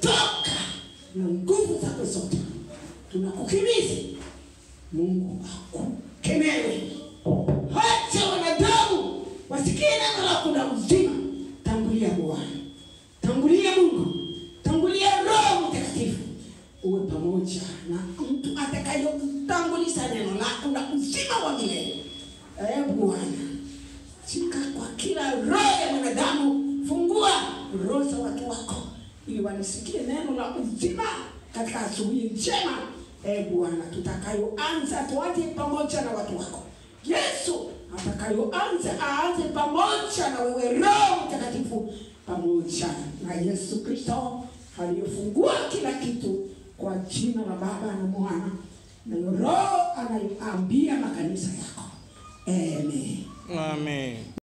toka na nguvu zako zote. Tunakukimbiza Mungu akukemewe. Acha wanadamu wasikie neno lako la uzima. Tangulia Bwana, tangulia Mungu, tangulia Roho Mtakatifu. Uwe pamoja na mtu atakayetanguliza neno lako la uzima wa milele. Bwana, shika kwa kila roho ya mwanadamu, fungua roho za watu wako ili wanisikie neno la uzima katika asubuhi njema. Bwana, tutakayoanza tuanze pamoja na watu wako. Yesu atakayoanza aanze pamoja na wewe Roho Mtakatifu, pamoja na Yesu Kristo aliyefungua kila kitu, kwa jina la Baba na Mwana na Roho anayeambia makanisa yako. Amen. Amen.